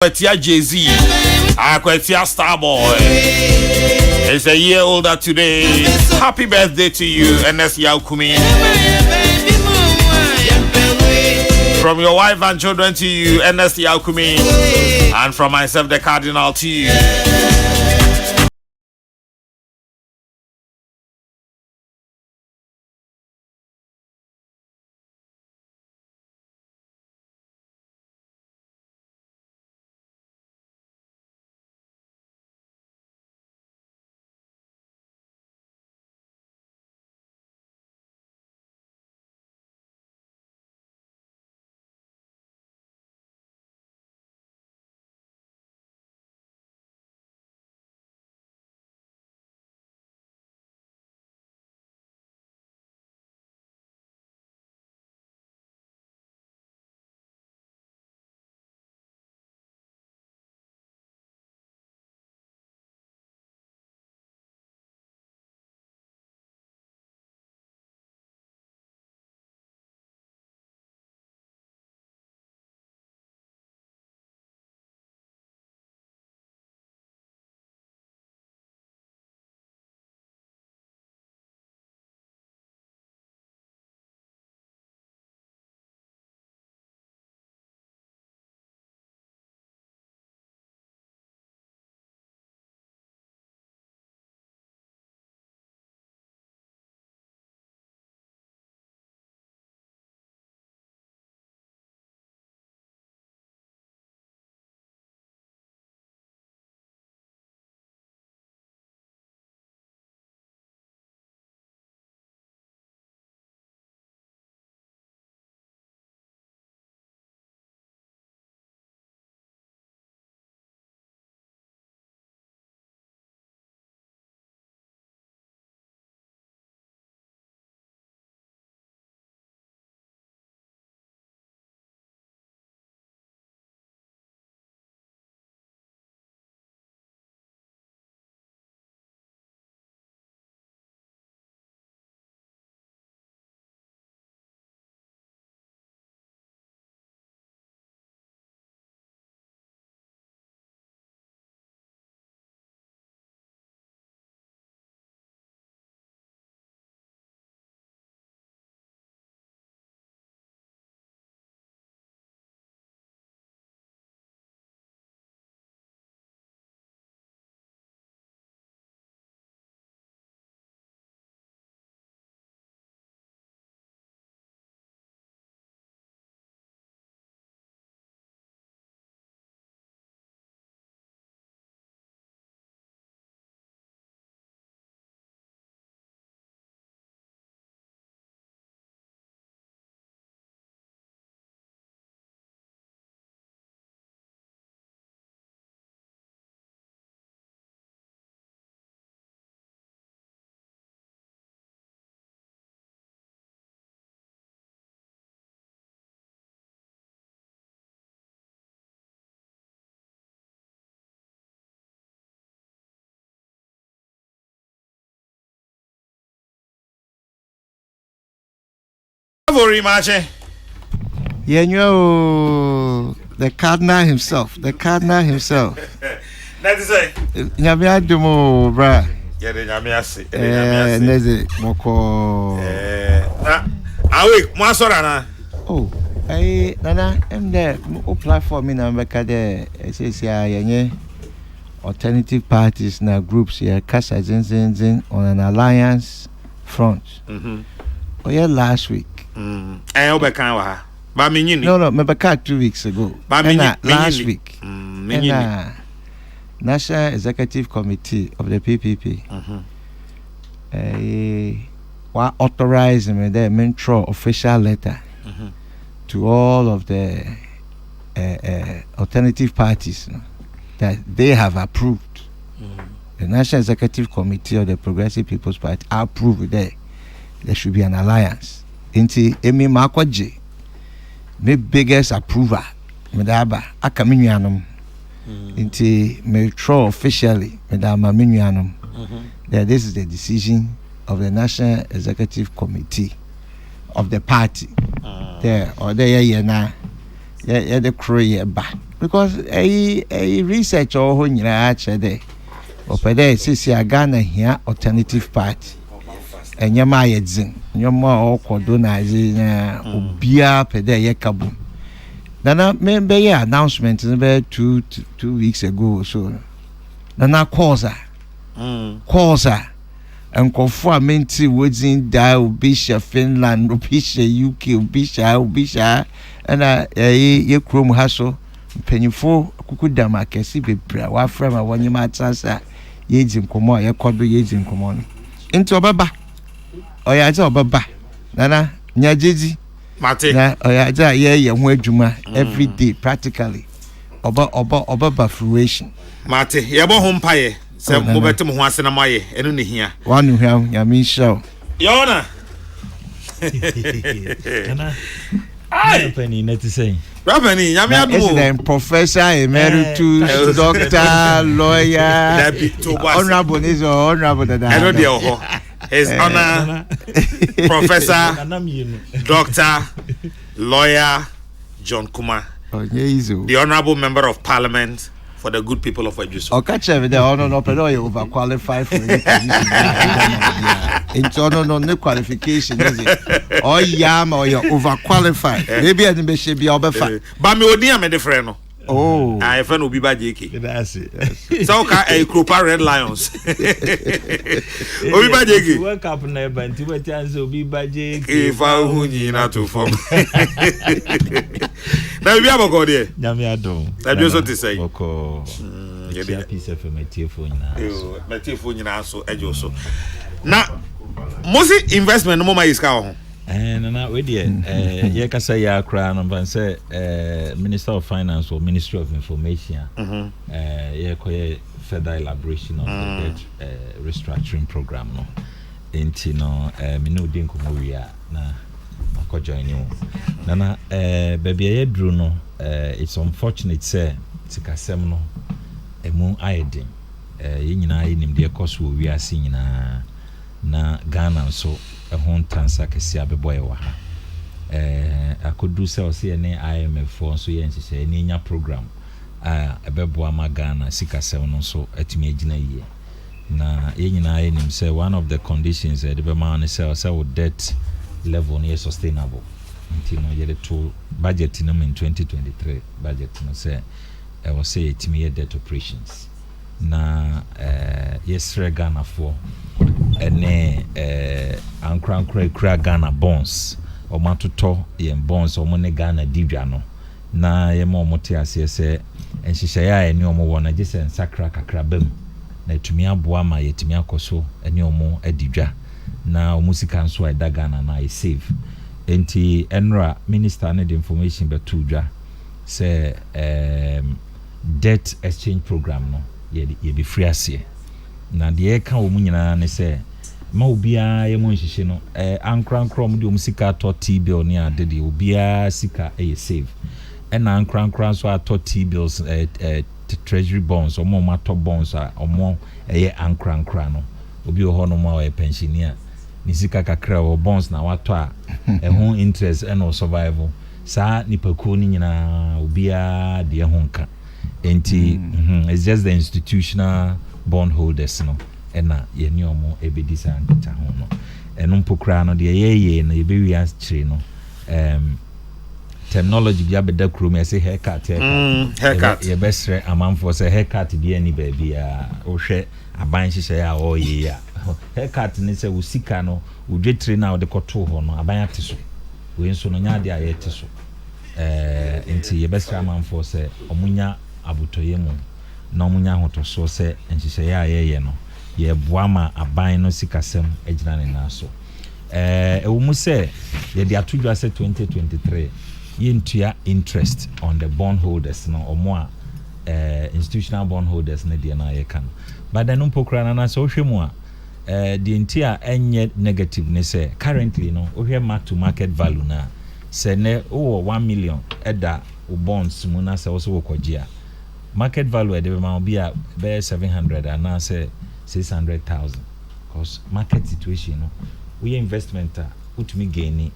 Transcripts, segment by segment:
Kwetia Jay-Z, Kwetia Starboy. He's a year older today. Happy birthday to you, Ernest Yaukumi. From your wife and children to you, Ernest Yaukumi. And from myself, the Cardinal, to you. Very much. Yeah, you know, the Cardinal himself. That is it. Nyamia dumo, bra. Yeah, the Nyamiasi. Neze moko. Awake, Masora. Oh, Nana, I'm there. Who platform in America there? It says, yeah, alternative parties na groups here, Kasa Zin on an alliance front. Oh, yeah, last week. No, Mebaka 2 weeks ago. Last week. National Executive Committee of the PPP authorized me the mentro official letter to all of the alternative parties that they have approved. The National Executive Committee of the Progressive People's Party approved there should be an alliance. Inti Emi Makwaje, my biggest approver, Medaba Akaminuanum. Inti Metro officially, Medama Minuanum. That this is the decision of the National Executive Committee of the party. There or there, the crew ba. because a research or when you actually there or per day see a Ghana here alternative party and your my zing your more cordonizing ubia per day kabum. Then I remember your announcement about 2 weeks ago or so. Then I calls her and conform menti within die Ubisha Finland, Ubisha UK, Ubisha and ye chrome hassle. Pennyfo kukudama kesi bebra wa frama wanye matasa yezi nkomo ya kodo yezi nkomo into obaba oyaja obaba nana nyajeji mate na oyaja ye ho adwuma every day practically obaba fruition mate ye bo ho mpaye se mo betem ho ase na maye eno ne hia wanu hwa nyame show yona Kana ai penny net say Rabani, President, Professor Emeritus, Doctor, Lawyer, Honorable is Honorable. I know the His Honor, Professor, Doctor, Lawyer John Kuma, the Honorable Member of Parliament for the good people of Ejuso. Okay, the honor no overqualified for it. It's no qualification, is it? Or yam or you're overqualified. Maybe I should be overqualified. But me would near me friend. Oh, I friend will be by JK. That's it. So a Krupa Red Lions. Obi by JK. Work up never and two times will be by JK. If I would not to form. Now we have a go there. Yamiado. That's just what to say. Yeah, piece of my telephone now. My telephone now, so Ejuso. Now, most investment no more is cow. And now we did. Yakasa ya crown and say Minister of Finance or Ministry of Information. Further elaboration of the restructuring program. No, into no, me no dinko moria na ako join you. Nana, baby, drew no. It's unfortunate say tikasem no. Emu aiding. Yina inim de cost we are seeing na Ghana so a home tansa kesi abeboy wa ha I could do so see any IMF for so yen say any program abeboa ma Ghana sika se no so atumi agina ye na yenyina enim say one of the conditions the be man say debt level near sustainable until no yet to budget in 2023 budget no say I was say atumi debt operations na yesre Ghana for ene ankra Ghana bonds o matoto yen bonds o ne Ghana didwa no na ye mo mote ase se enhihye ya ene o mo wona gese nsakra kakra bam na etumi aboa ma yetumi akoso ene o mo adidwa na o musika nso eda Ghana na e save enti enra minister ne the information betudwa se debt exchange program no ye be free ase na de ka wo munyina ne se ma obia ye mo nhihye no ankra mo de o musika to T-bill ne ade de obia sika e save na ankra so ato T-bills treasury bonds o mo mato bonds o mo ankra no obi o ho no mo e pensioner ni sika kakra o bonds na wato a ho interest and o survival sa nipakuo ni nyina obia de ho nka enti it's just the institutional bondholders no ena ye ni omo ebedisa nkita ho no eno mpokra no de ye na ye bewi achire no terminology bia beda krom ya say haircut ye besre amanfo say haircut bia ni ba bia wo hwe aban hyehyɛ ya o ye ya haircut ni say wo sika no wo dwetire na wo de koto ho no aban ate so we nso no nya de aye te so enti ye besre amanfo say omunya abutoye mu na omunya hotoso se enhihye ya ye no ye boama aban no sikasem agina ne na so ewo mu se ye de atudwa se 2023 ye ntua interest on the bondholders no omo a institutional bondholders ne de na ye kan but then mpokra na so hwemu a the ntia enye negative ne se currently no ohwe mark to market value na se ne o 1 million eda o bonds mu na se so wokogia market value e dey be a be 700 and now say 600,000 because market situation no we investment utumi gain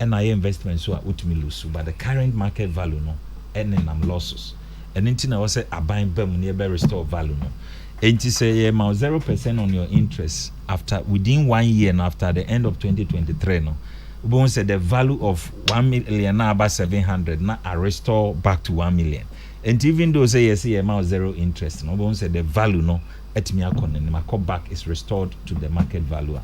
and I investment so utumi lose but the current market value no and nam losses and into na was a buying bem near restore value no. And to say 0% on your interest after within 1 year and after the end of 2023 no. We say the value of 1 million now about 700 now I restore back to 1 million. And even though say yes, amount 0 interest, no one say the value no at me and my call back is restored to the market value,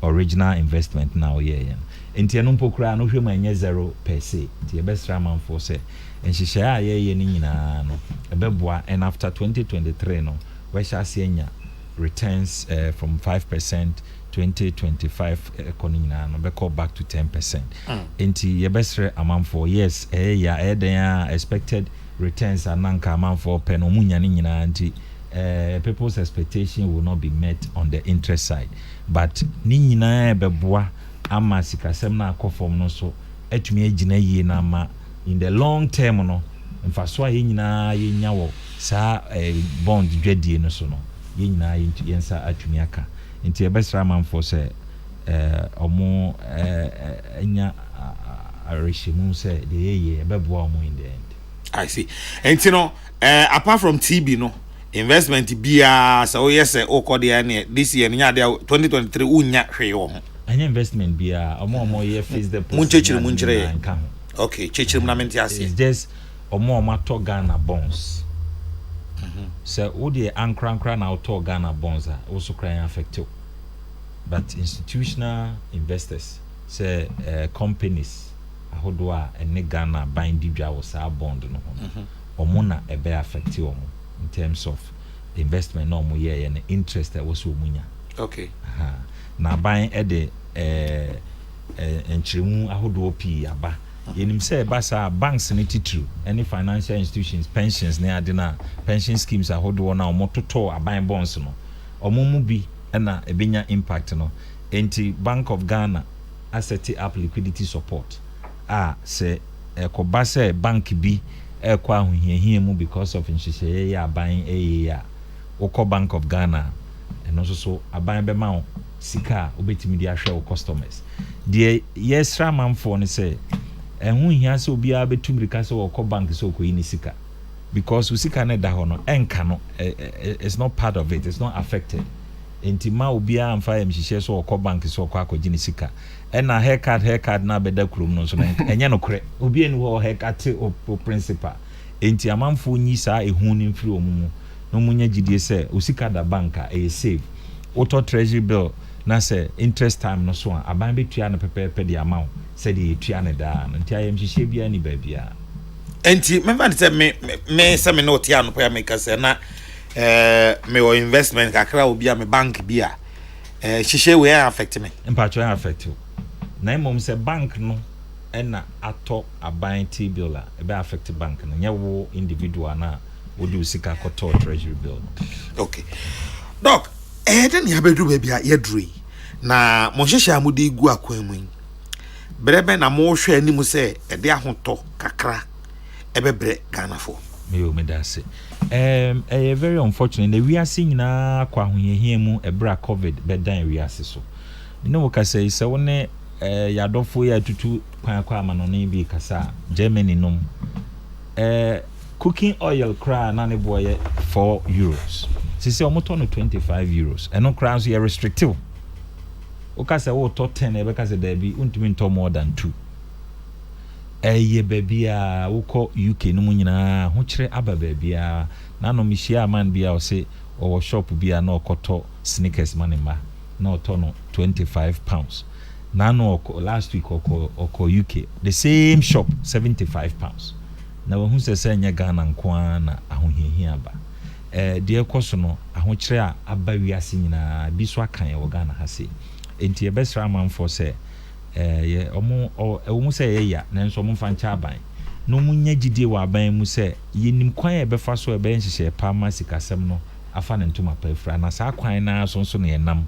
original investment now yeah. And tianum pokra no human 0 per se. The best raman for say, and she share ye nina no a beboa and after 2023 no where shall see returns from 5%. 2025 economy no be call back to 10%. Enti ye best amount for yes expected returns are nanka amount for pen omunya ni nyina nti people's expectation will not be met on the interest side, but ni nyina beboa ama sikasem na akofom no so etumi agina yie na ma in the long term no mfa so aye nyina ye nya wo sa bond dwadie no so no ye nyina yensa atumi aka nti ebesra man for say omo enya arishimu say the ye ebeboa omo in the end. I see. And you know, apart from TB no investment bia so yes o ko de this year nya de 2023 unya hwe wo ho. Anya investment bia omo ye face the munchire okay chechire na menti ase. It's just omo to Ghana bonds. So all the ankra na auto Ghana bonds are also crying affected, but institutional investors say companies ahodoa ene Ghana buying dibia was our bond no omo na e be affect omo in terms of the investment no omo ye and interest that was omunya. Okay. Na buying e de enchiremu ahodoa pi aba yenim say basa banks ni titru any financial institutions pensions na adina pension schemes ahodo na omototo aban bonds no omomu bi na ebenya impact no enti Bank of Ghana asset up liquidity support say ekoba say bank bi ekwa ahohiahia mu because of nhyehyeye ya aban ya ukọ Bank of Ghana eno so aban be ma sika obetimi di ahwe o customers de yesra manfo ne say ehun hia se obi a betum rika se wo bank so ko yini sika because usika na da ho no enka no it's not part of it, it's not affected. Enti ma obi a amfa yam hihye so wo bank so ko akogini sika na haircut na beda krum no so na enye no kre obi enu ho haircut o principal enti amanfo nyi sa ehun ni mfiri omumu no munya gidie se usika da banka e save auto treasury bill na say interest time no so aban betua na pepepe di amount say di tua na da no ntia yam hihye bia ni ba bia enti member say me say me no tia no pa me ka say na me o investment kakra obi a me bank bia hihye we affect me mpacho affect you na mom say bank no na ato aban T-bill a e be affect bank no nyewo individual na wodi usika koto treasury bill. Okay doc then ya bedu ba bia ye dru na mo hihye amudi gu akwan mu brebe na mo hwe animu se e de ahoto kakra ebebre Ghana for me da say very unfortunate the we are seeing na kwa hoyehia mu ebra covid bedan we ase so you know what say se woni yadofo ya tutu kwan kwa amanone bi kasa Germany nom cooking oil cry na ne boy €4 sisi omoto no €25 eno cry so you restrictive o ka say wo to 10 e be ka say there be untimi nto more than 2 ye babia wukọ UK no mu nyina ho kire aba babia na no mihia man bia o se o shop bia na okoto sneakers manima na oto no £25 na no last week oko UK the same shop £75 na wo hu se nya Ghana nko na ahohiahia ba de ekoso no aho kire a aba wiase nyina bi so akan ye wo Ghana ha se enti e besra man for say ye omo say ye ya na nso mo fancha aban no munya gidie wa aban mu say yenim kwan e befa so e be nhihye pa ma sikasem no afa ne ntoma pa fra na sa kwan na so ne nam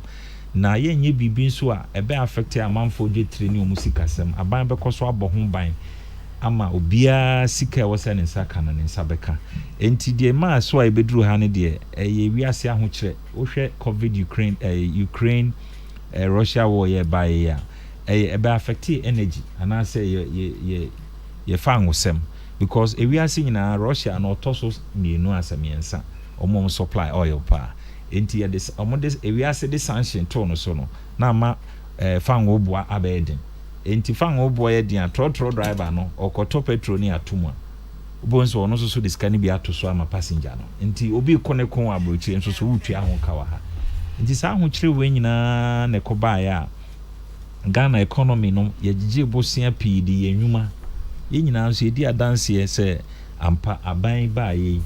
na ye nye bibi nso a e be affect amanfo de training omo sikasem aban be koso abo ho ban ama obia sika e wose ne nsa kana ne nsa beka enti de ma so a e beduru ha ne de ye wiase aho kire wo hwe covid Ukraine Russia war ye ba ye ebe affect energy and I say ye fa ngosem because if we are seeing in Russia and Otosos mienu asamiensa omo supply oil pa enti this omodis if we are say this sanction to no so no na ma fan oboa abedin enti fan oboa ye dia tro driver no okoto petrol ni atuma obonso ono so this can be atoso ama passenger no enti obi kone kon abrochi enso so wutua ho kawa ha enti sa ho kire we nyina na ekoba ya Ghana economy no yegige bosia pidi enwuma ye nyina so edi adanse se ampa aban ba ye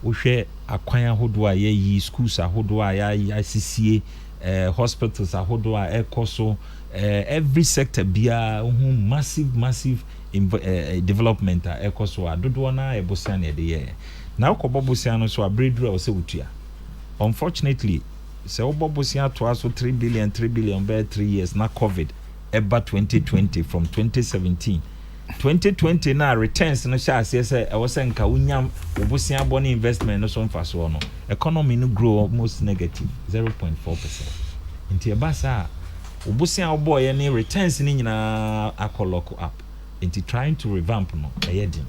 wohwe akwan ahodo a ye schools ahodo a ya sisie hospitals ahodo a ekoso every sector bia massive development a ekoso adodo na ebosia na de ye na okobobosia no so abredura o se wutua unfortunately se obobosia to aso 3 billion by 3 years na covid eba 2020 from 2020 na returns no sha ase say e was nka unyam obosia boni investment no so mfa so no economy no grow almost negative 0.4%. Nti eba sa obosia oboye ni returns ni nyina akolok up. Nti trying to revamp no eyedin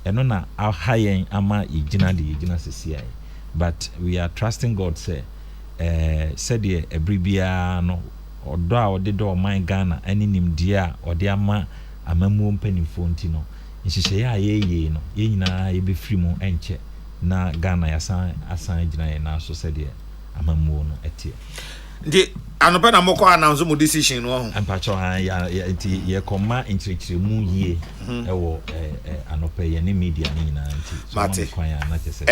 eno na ahayen ama igina sesia, but we are trusting God say said ye ebribia no odo a ode do man Ghana ani nimdie a ode ama amamu mpanimfo nti no nhihye ya ye no ye nyina ye be free mu enche na Ghana yasan asan gina ye na so said ye amamu no etie ndi anopa na moko announce mu decision no ho ampacho ya nti ye koma nchirichiri mu yie ewo anopa ye ne media ni nyina nti mate kwan ya na chese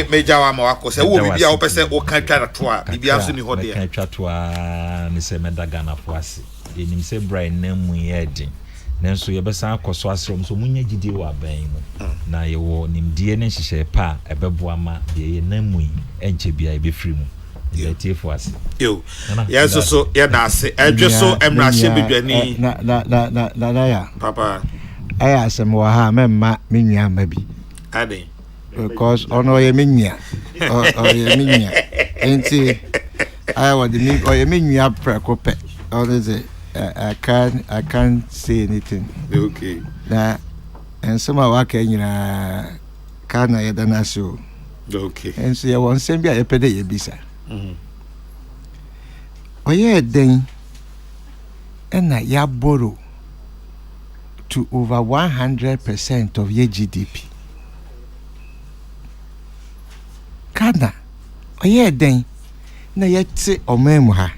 meja wa ma wako se wo bibia wo pese wo kan twa to a bibia so ni ho de kan twa to a ni se meda Ghana fo ase enim se brain na mu ye din nanso ye besa akoso asrom so munya gidi wa ban mu na ye wo nimdie ne hihye pa ebebo ama ye na mu enche bia e be free mu for us. Yo, yeah, so yeah, that's it. I just saw Emra Shebidwani. Na, Papa. I asked him, Waha, Mamma, Minya, maybe. Adding. Because ono ye minya. Or ye minya. Ain't see, I want the mean, or ye minya precope. Or is it? I can't say anything. Okay. Now, and some of our Kenya, Kana Yadanasu. Okay. And so you want send me a pede bisa. Oye then and ya borrow to over 100% of your GDP. Kana oye then na yetse omemuha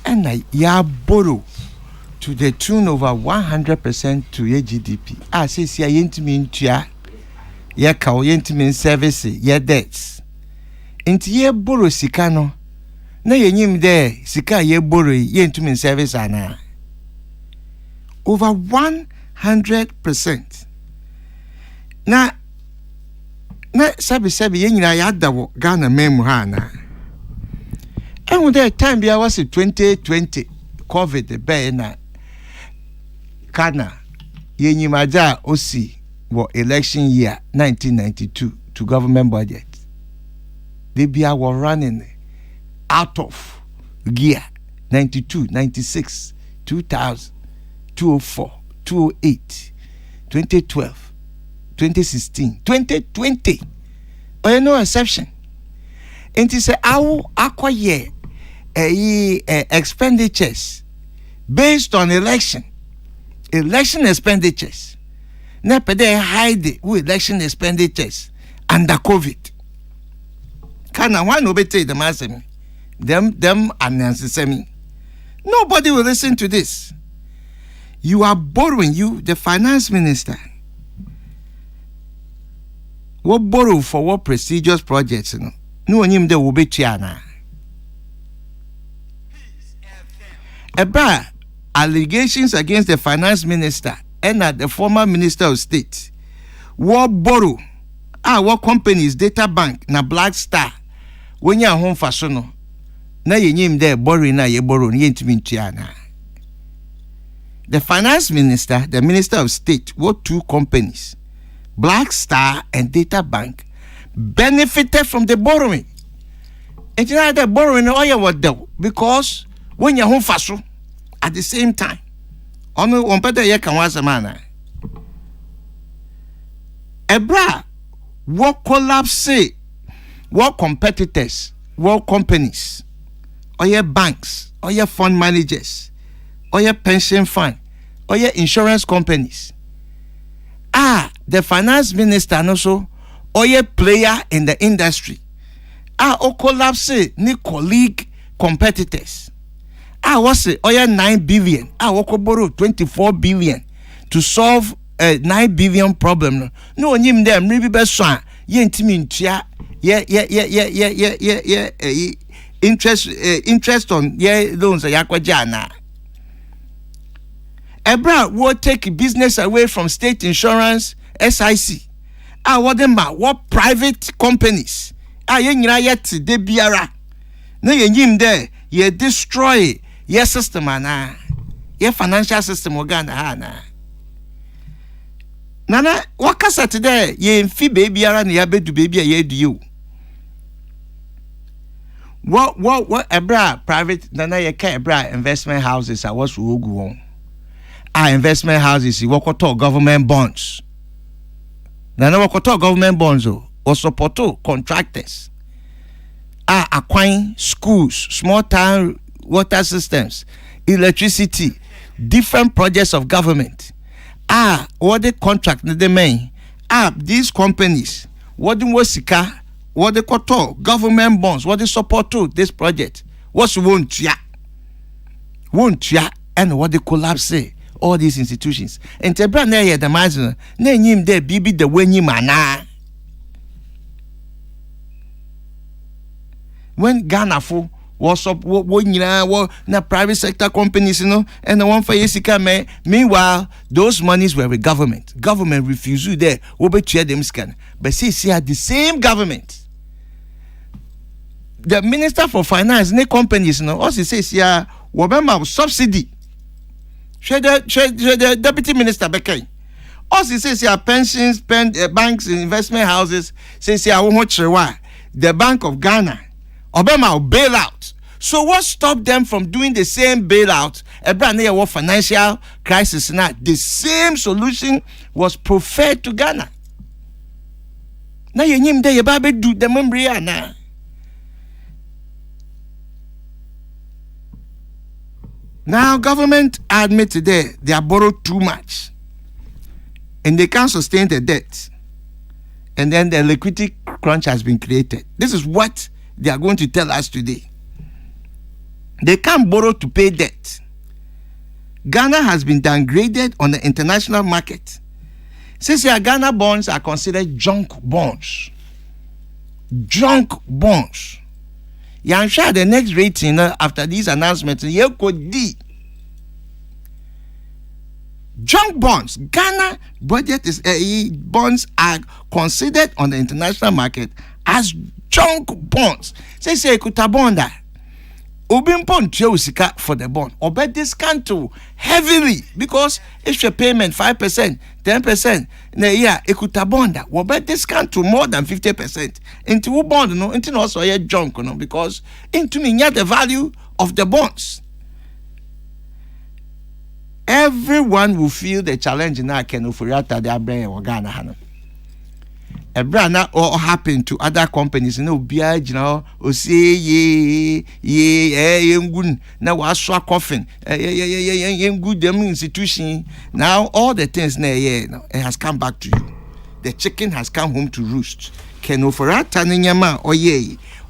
and ya borrow to the tune over 100% to your GDP. Ah, says ya yentimi ntua ya ka yentimi service ya debts. Inti ye borrow sika no na yenyim de sika ye borrow ye ntumi service ana over 100%. Na sabi ye nyina ya dawo Ghana memu ha na ehun de time bia was 2020 covid be na Ghana yenyim aja osi wo election year 1992 to government budget. They were running out of gear. 92, 96, 2000, 2004, 2008, 2012, 2016, 2020. No exception. And it's our acquire expenditures based on election expenditures. Now, they hide the election expenditures under COVID. Kana one obey the massem. Them announce me. Nobody will listen to this. You are borrowing, the finance minister. What borrow for what prestigious projects? No one him the will be chiana. About allegations against the finance minister and the former minister of state. What borrow? What companies, data bank, na Black Star. When you are home for sono, na yenyim there borrowing na ye borrow yentimi ntua. The finance minister, the minister of state, what two companies, Black Star and Data Bank, benefited from the borrowing. And you know that borrowing all you were there because when you are home for so, at the same time, only one better ye can was a man. Ebra, what collapse, what competitors, what companies, or your banks, or your fund managers, or your pension fund, or your insurance companies. The finance minister and also, or your player in the industry. O collapse, ni colleague competitors. What's it? Or your 9 billion. Woko borrow 24 billion to solve a 9 billion problem. No, him them maybe best one. Intimate, interest on loans yakwajana. Ebra will take business away from state insurance, SIC. What private companies? Yet de biara. No, you there, you destroy your system, your financial system, Ghana. Nana, what kasa today? Ye fi baby ara na yabe do baby ye do you. What ebra private nana ye ka ebra investment houses are what we go on. Investment houses we talk government bonds. Nana we talk government bonds or support contractors. Acquiring schools, small town water systems, electricity, different projects of government. What they contract they main. These companies, what they wasika, what they koto, government bonds, what they support to this project. What's won't ya, and what they collapse all these institutions. And te brand na the mazin, na him there bibi the way mana. When Ghana for what's up, what na private sector companies, and the one for Yesika me. Meanwhile, those monies were with government. Government refused you there. Obe chair them scan. But see, the same government. The Minister for Finance, ne companies, also says wabema subsidy. The Deputy Minister Bekay. Also says pensions, banks, investment houses, says the Bank of Ghana. Obama bailout. So what stopped them from doing the same bailout? A brand new financial crisis now. The same solution was preferred to Ghana. Now you name there, you baby do the memory now. Now government admit today they have borrowed too much, and they can't sustain the debt, and then the liquidity crunch has been created. This is what they are going to tell us today. They can't borrow to pay debt. Ghana has been downgraded on the international market. Since your Ghana bonds are considered junk bonds. Junk bonds. I'm sure the next rating after these announcements, you could D. Junk bonds. Ghana budget is bonds are considered on the international market as junk bonds. Say kutabonda. Obimpon usika for the bond. Obe discount to heavily because if your payment 5%, 10%, na year ekutabonda. Obe discount to more than 50%. Into bond into also a junk because into me the value of the bonds. Everyone will feel the challenge now can ufuriata the brain or Ghana hana. A brand all happened to other companies, biage now, or say good now was swap coffin, good them institution. Now all the things it has come back to you. The chicken has come home to roost. Can offerata ninyama or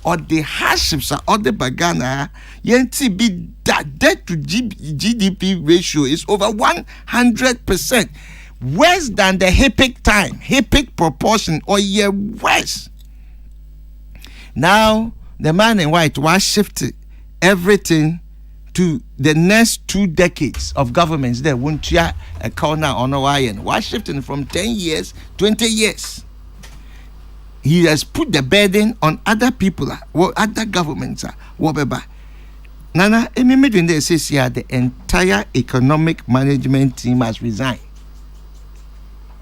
or the hardships or the bagana yenti be that debt to GDP ratio is over 100%. Worse than the HIPIC proportion, or worse. Now, the man in white was shifted everything to the next 2 decades of governments. There won't a corner on Hawaiian. Was shifting from 10 years, 20 years. He has put the burden on other people, other governments, whatever. Nana, immediately they say the entire economic management team has resigned.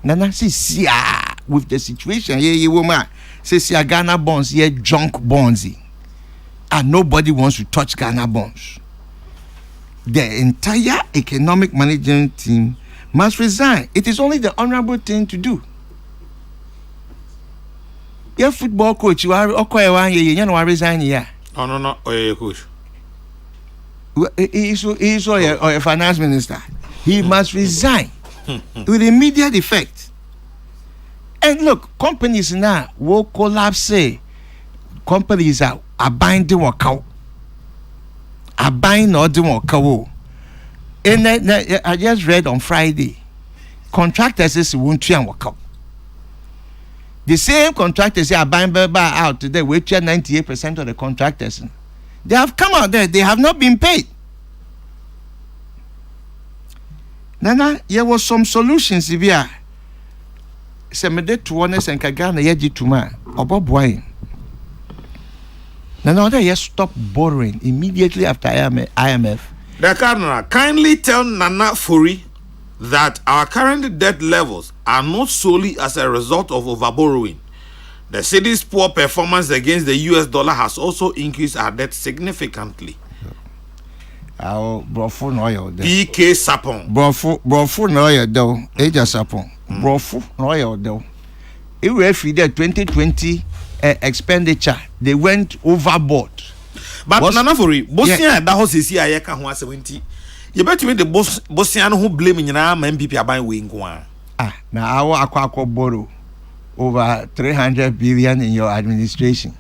Nana says, with the situation, woman says, Ghana bonds, junk bonds. And nobody wants to touch Ghana bonds. The entire economic management team must resign. It is only the honorable thing to do. Your football coach, you are okay 1 year, you know, resign here. Oh, no, coach. He is a finance minister. He must resign with immediate effect. And look, companies now will collapse. Companies are buying the workout. Are buying or the workout. And I just read on Friday, contractors won't try and work out. The same contractors are buying out today, which are 98% of the contractors. They have come out there, they have not been paid. Nana, there was some solutions here. Semede to honest and Kagana Yaji Tuma, or Bob Wine. Nana, they stop borrowing immediately after IMF. The Cardinal, kindly tell Nana Furi that our current debt levels are not solely as a result of overborrowing. The city's poor performance against the US dollar has also increased our debt significantly. Our brofu noyo de. PK Sapon. Brofu noyo do. Eja Sapon. Brofu noyo do. If we feed the 2020 expenditure, they went overboard. But Nana Furi, Bosnia that house is here. I can't want 70. You bet me the Bosnian who blame in our MPP are buying wing one. Now our aqua borrow over 300 billion in your administration.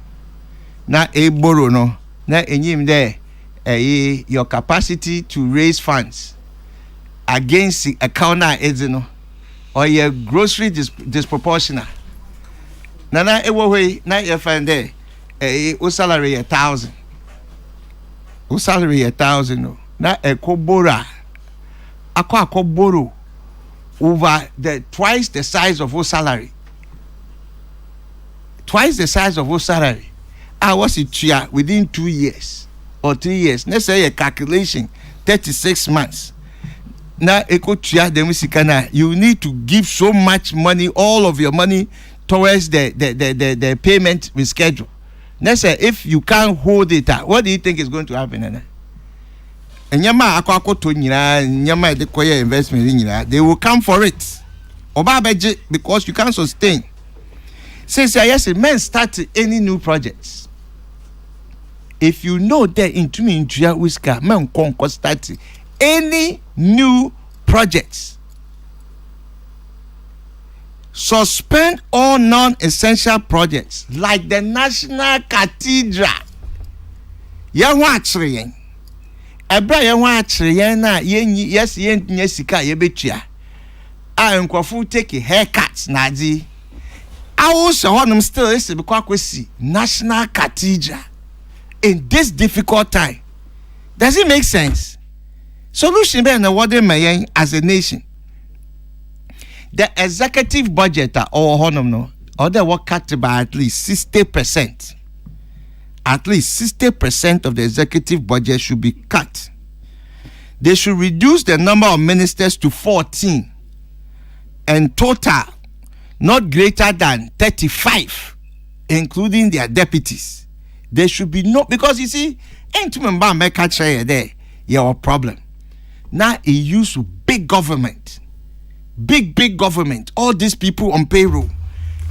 Now a borrow no. Now in him there, your capacity to raise funds against a counter no, or your grocery disproportionate. Now way now you find there a salary 1,000. Who salary 1,000 no. Now a borrow over twice the size of whose salary. Twice the size of whose salary. I was it within 2 years or 3 years. Let's say a calculation 36 months. Now you need to give so much money, all of your money towards the payment reschedule. Let's say if you can't hold it out, what do you think is going to happen? And Yama Akwakoto Nyama de Koya investment, they will come for it. Obabeje, because you can't sustain. Says yes, men start any new projects. If you know that into me into whisker, man can start any new projects. Suspend all non-essential projects like the National Cathedral. Ya watching. Ebra ya watching na yes sika ye betua. Nkwafu take haircuts naji. I also want them still is because we see National Cathedral in this difficult time. Does it make sense? Solution be na what they as a nation. The executive budget or they were cut by at least 60%. At least 60% of the executive budget should be cut. They should reduce the number of ministers to 14 and total not greater than 35, including their deputies. There should be no, because you see, ain't remember make a chair there, your problem. Now he used big government. Big government, all these people on payroll.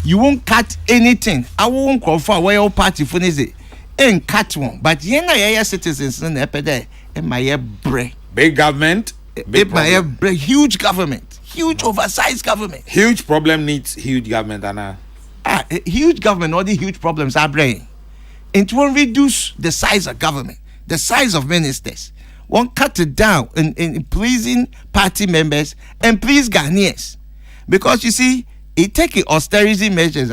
You won't cut anything. I won't call for where your party finish it. Ain't cut one. But yena citizens in the my bre. Big government, huge government, huge oversized government. Huge problem needs huge government, Anna. Huge government, all the huge problems are bringing. It won't reduce the size of government, the size of ministers. Won't cut it down in pleasing party members and please Ghanaians. Because you see, it take austerity measures.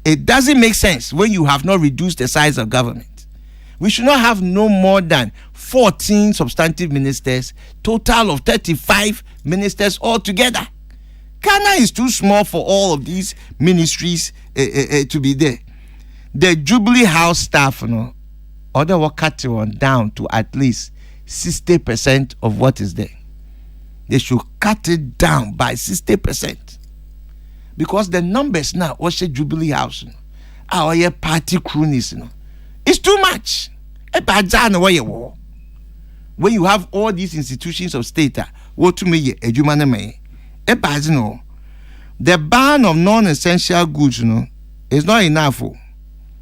It doesn't make sense when you have not reduced the size of government. We should not have no more than 14 substantive ministers, total of 35 ministers altogether. Ghana is too small for all of these ministries to be there. The Jubilee House staff, or they will cut it down to at least 60% of what is there. They should cut it down by 60%. Because the numbers now, what's the Jubilee House? Our party cronies, it's too much. When you have all these institutions of state, what to me, a human The ban of non-essential goods, is not enough.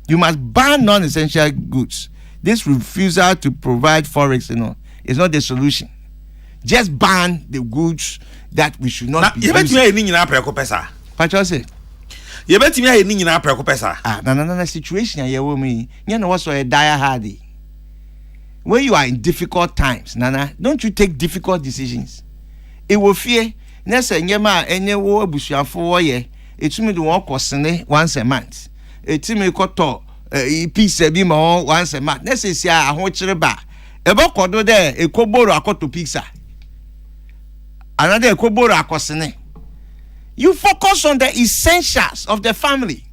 You must ban non-essential goods. This refusal to provide forex, is not the solution. Just ban the goods that we should not be using. Pacho say. No, situation was a dire hardy. When you are in difficult times, Nana, don't you take difficult decisions. It will fear. Nessa nyema enye wo abusuafo ye. Etumi do won kosene once a month. Etumi koto pizza bi ma once a month. Nessa sia ahochire ba. Ebo kodo de ekoboro akoto pizza. Another ekoboro akosene. You focus on the essentials of the family.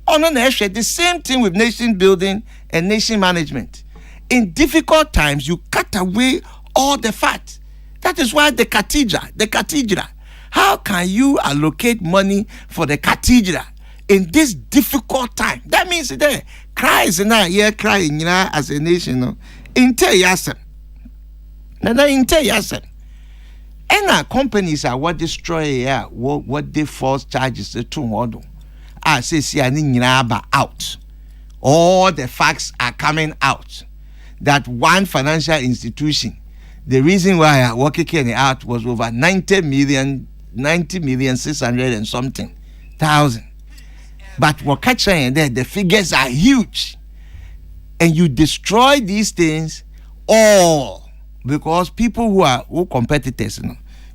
The same thing with nation building and nation management. In difficult times, you cut away all the fat. That is why the cathedral. How can you allocate money for the cathedral in this difficult time? That means there cries in our ear, crying as a nation. Inte yasem. Nana inte yasem. And our companies are what destroy what they false charges the two model. I say out. All the facts are coming out that one financial institution, the reason why I work it out was over 90 million 600 and something thousand. But what catching there, the figures are huge. And you destroy these things all because people who competitors,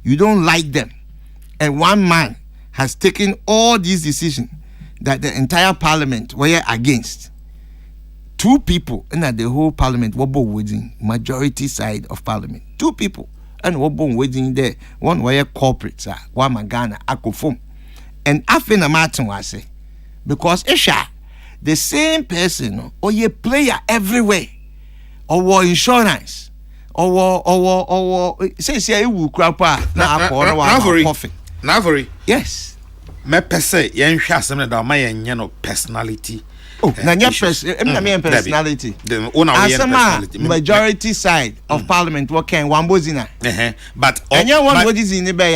you don't like them. And one man has taken all these decisions that the entire parliament were against. Two people in the whole parliament were both within majority side of parliament. Two people and were both within there. One were corporates, one Magana, Akofum. And after the matter was say, because Esha, the same person, or ye player everywhere, or insurance, or say you crap Navary. Yes. Me pese yen hwa asem da ma yen personality. Oh, na personality. The majority side of parliament working one bozina. But and you one what is in the bay.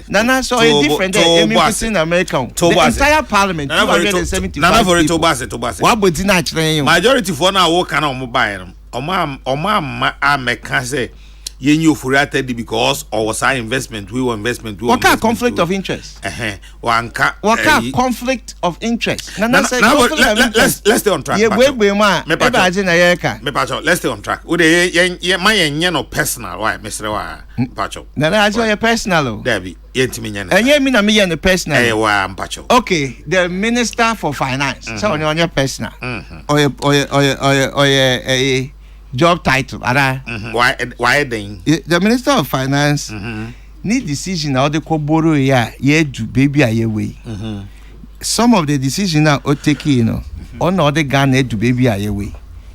Nana so a different in America. The entire parliament 275 people. What bozina majority for now work on mobile. Oma make say you furated because our investment what kind of conflict of interest? What conflict of interest? Let's stay on track. Let's stay on track. My personal why Mr. Pacho. That's why personal. Debbie, and personal. Okay, the Minister for Finance. So on your personal. Or a job title, Why then? The Minister of Finance need decision how they could borrow do baby a way. Some of the decision now take on other gun do baby a way.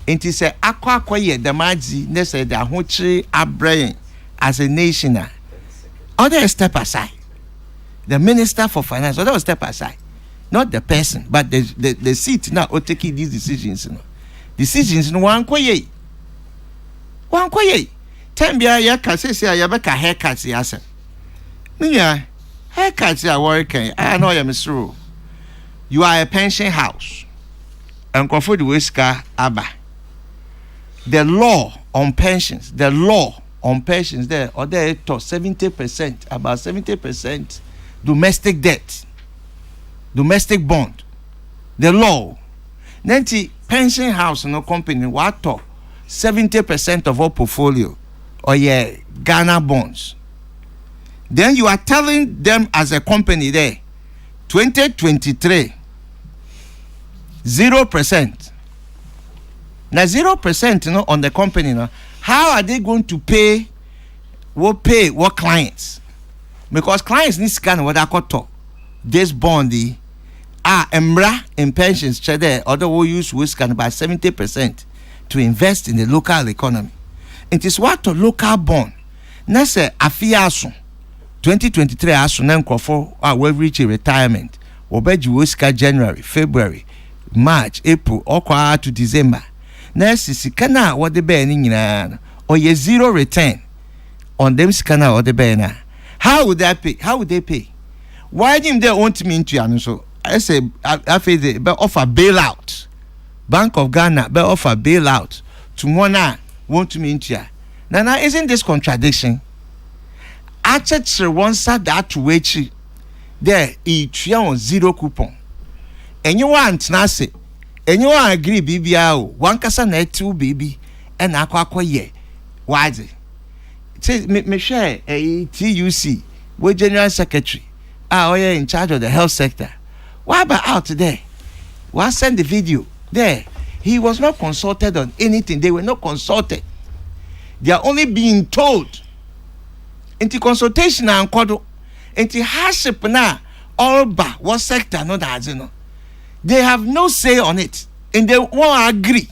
And he said, Aqua the Maji, they said the Hochi Abrain as a nation. Other step aside. The Minister for Finance, other step aside. Not the person, but the seat now taking these decisions. Decisions no one kwaye. One kwaye. Tembia ya kasese ya beka haircuts ya se. Minya haircuts ya working. I know you Mr. You are a pension house. And Crawford Whisker Abba. The law on pensions there or there to 70%, about 70% domestic debt, domestic bond. The law. Then the pension house no company what to 70% of our portfolio or Ghana bonds. Then you are telling them as a company there 2023 0%. Now 0% on the company now. How are they going to pay what clients? Because clients need scan what I call this bondy embra in pensions there, although we use scan about 70% to invest in the local economy. It is what a local bond. Now say afiaso 2023 aso na nkofo we reach retirement. Obeji Oscar January, February, March, April, okwa to December. Na sikana what the be ni nyina or ye zero return on them scanner or the banner. How would they pay? why him there want me into and so I say I feel they offer bailout. Bank of Ghana be offer bailout to Mona want me into ya. Now isn't this contradiction? Actually one side that to wait there each on 0 coupon. And you want nasi and you want agree BBO one kasa na 2 baby and aqua ye. Why is it? Say me share a TUC with General Secretary. In charge of the health sector. Why about out today? Why send the video there? He was not consulted on anything. They were not consulted. They are only being told. Into consultation and kodo. Into hardship na all ba what sector no that you know. They have no say on it, and they won't agree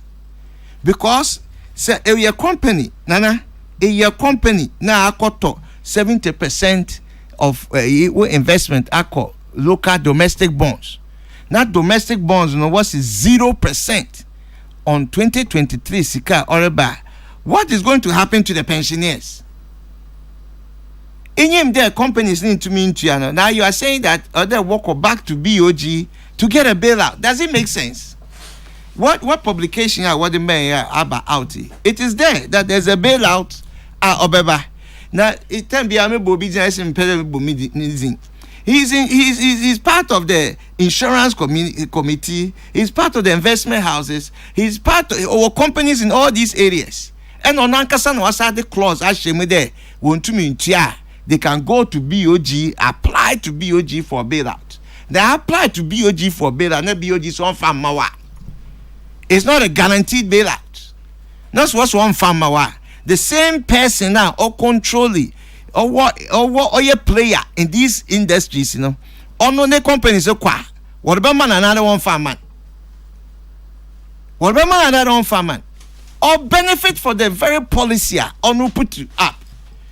because say a company nana a company na akoto 70% of investment accord local domestic bonds. Now domestic bonds, you know, what is 0% on 2023 Sika Oreba. What is going to happen to the pensioners? In him, their companies need to mean to you. Now you are saying that other walk back to BOG to get a bailout. Does it make sense? What publication are what the mayor about out? It is there that there's a bailout Obeba. Now it can be he's part of the insurance committee. He's part of the investment houses. He's part of our companies in all these areas. And on Ankasan was the clause actually there. Want to mean they can go to BOG, apply to BOG for bailout. They apply to BOG for bailout. Not BOG is one farm mawa. It's not a guaranteed bailout. That's what's one farm mawa. The same person now or controlling or your player in these industries, you know, or no the companies are qua. What about man another one farmer? What about man another one farmer? Or benefit for the very policy or no put up.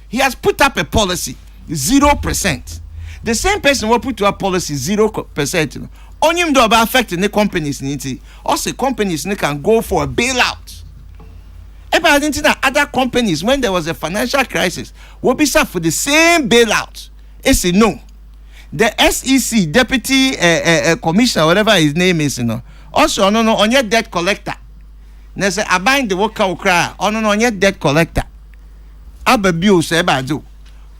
He has put up a policy 0%. The same person will put up policy 0%. You know. On him do about affecting the companies need also companies can go for a bailout. I didn't know other companies when there was a financial crisis will be served for the same bailout. It's a no. The SEC deputy commissioner, whatever his name is, you know, also no on your debt collector. They say I bind the worker cry on your debt collector. Ababu say do.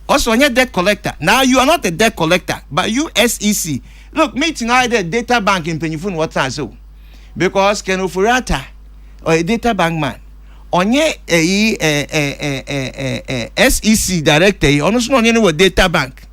Also on your debt collector. Now you are not a debt collector, but you SEC. Look, meeting either data bank in Penifun water so because Ken Ofurata or a data bank man. Onye SEC director honestly on any data bank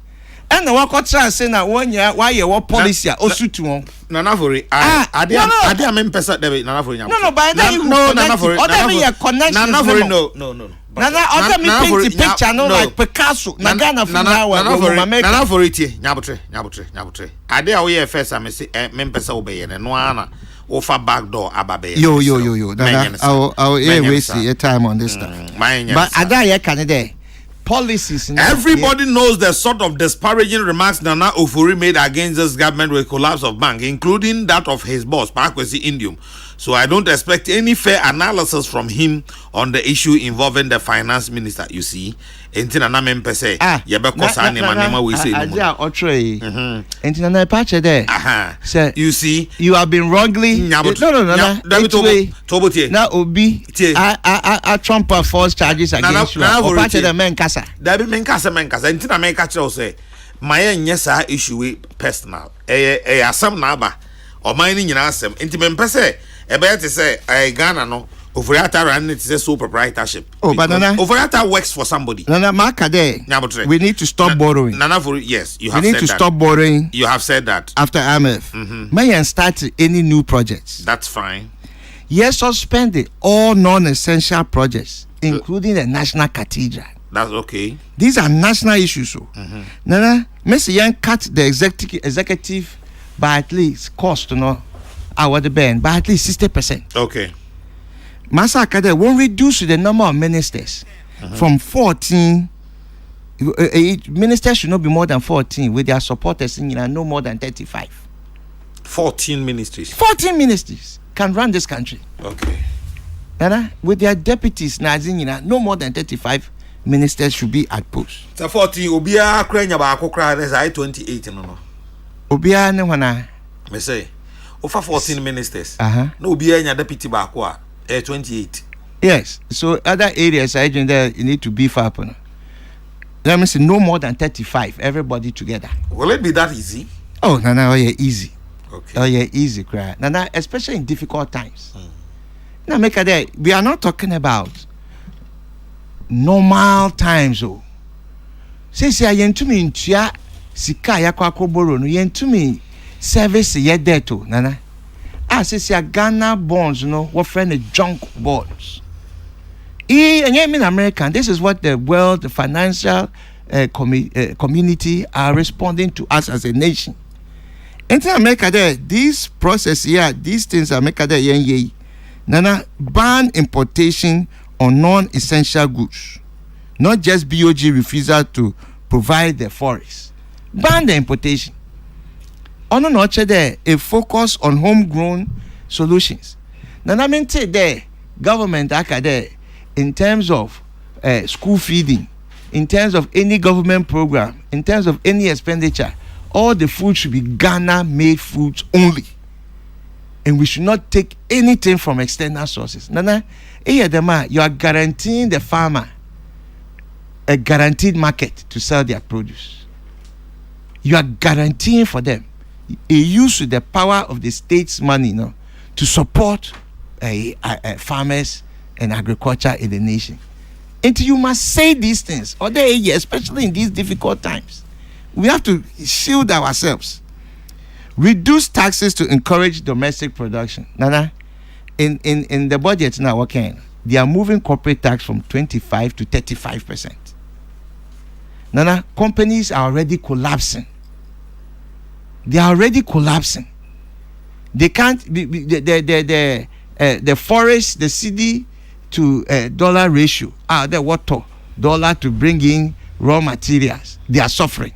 and the work say na 1 year why you what policy osutu on Nana for it I mean person Nana for no by that you Nana for it connection Nana for it no Nana other me paint the picture no like Picasso na Ghana for now Nana for it nyabotre ade a we first am say me person obey no ana offer back door ababe yo I'll waste your time on this stuff but ada can policies everybody knows the sort of disparaging remarks Nana Ofori made against this government with collapse of bank, including that of his boss Parkwesi Indium. So I don't expect any fair analysis from him on the issue involving the finance minister. You see, entina na mempese yebeko nema we say entina there. You see, you have been wrongly no now obi I Trump false charges against you patche the men kasa that be men kasa entina men catch say my nyesa issue personal asam na aba o man ni nyina asem enti mempese ebe te say Ghana no Oforiata ran it is sole proprietorship. Oh, but Nana Oforiata works for somebody. Nana Makade. We need to stop borrowing. Nana for yes, you have said that. We need to stop borrowing. You have said that. After IMF. May and start any new projects. That's fine. Yes, suspend all non-essential projects, including the National Cathedral. That's okay. These are national issues. So. Nana, Messi Yan cut the executive by at least cost, our the band by at least 60%. Okay. Masa Akade won't reduce the number of ministers from 14. Ministers should not be more than 14 with their supporters in no more than 35. 14 ministries. 14 ministers can run this country. Okay. With their deputies, no more than 35 ministers should be at post. So 14 Obia Krenya ba akokra there's I 28 no. Obia ne wana. Me say, over 14 ministers. No, Obia nya deputy bakwa 28. Yes. So other areas I there you need to beef up on. Let me say no more than 35. Everybody together. Will it be that easy? Oh, no, yeah, easy. Okay. Oh, yeah, easy, cry. Now, especially in difficult times. Now, make a day. We are not talking about normal times, oh. Since you are yentumi intia sika ya kwa koboro no yentumi service ye deto nana. Since you are Ghana bonds, what friend the junk bonds. And in American, this is what the world, the financial community are responding to us as a nation. In America, there this process here, these things are America there. Nana ban importation on non-essential goods, not just BOG refusal to provide the forest. Ban the importation. On there, a focus on homegrown solutions. Nana mean there government there in terms of school feeding, in terms of any government program, in terms of any expenditure. All the food should be Ghana-made foods only. And we should not take anything from external sources. Nana, you are guaranteeing the farmer a guaranteed market to sell their produce. You are guaranteeing for them a use of the power of the state's money to support farmers and agriculture in the nation. And you must say these things, especially in these difficult times. We have to shield ourselves. Reduce taxes to encourage domestic production. Nana, in the budget now, they are moving corporate tax from 25 to 35%. Nana, companies are already collapsing. They are already collapsing. They can't. The forest, the city to dollar ratio. The water dollar to bring in raw materials. They are suffering.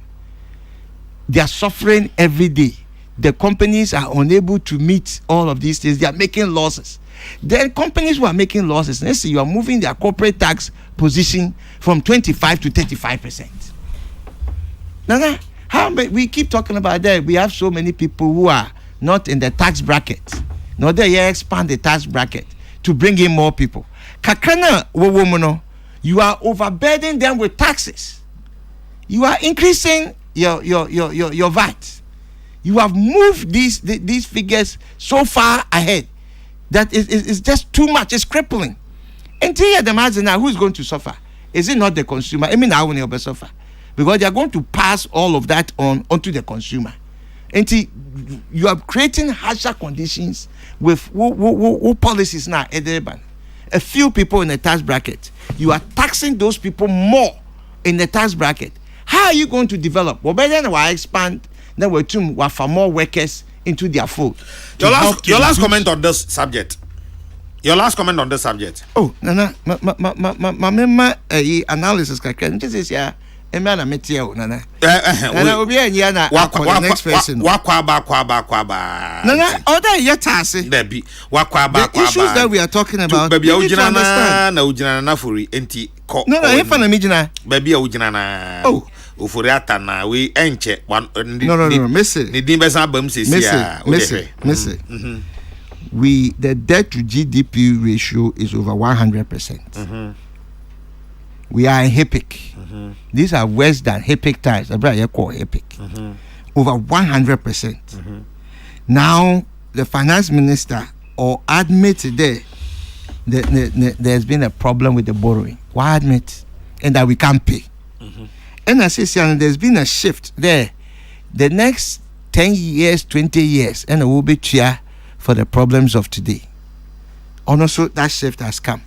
They are suffering every day. The companies are unable to meet all of these things. They are making losses. Then companies who are making losses, let's say you are moving their corporate tax position from 25 to 35%. Nana, we keep talking about that. We have so many people who are not in the tax bracket. Not they expand the tax bracket to bring in more people. Kakana womono, you are overburdening them with taxes. You are increasing your VAT. You have moved these figures so far ahead that it's just too much. It's crippling. And here the imagine now who's going to suffer? Is it not the consumer? I mean, I will suffer because they are going to pass all of that onto the consumer. And you are creating harsher conditions with policies now. A few people in the tax bracket, you are taxing those people more in the tax bracket. How are you going to develop? Well, better than expand. Then we're for more workers into their fold. Your last comment on this subject. Your last comment on this subject. Oh, Nana, my analysis. This is yeah. Nana. Next person. Nana, other yetase. Debi. The issues that we are talking about. Baby, you need to understand. No, baby, oh. Ufuriata na we enche one no missy we the debt to GDP ratio is over 100%. We are in HIPIC. These are worse than HIPIC times. I call HIPIC. Over 100%. Now the finance minister or admit today that there's been a problem with the borrowing. Why admit and that we can't pay? And I say, there's been a shift there. The next 10 years, 20 years, and it will be cheer for the problems of today. And also, that shift has come.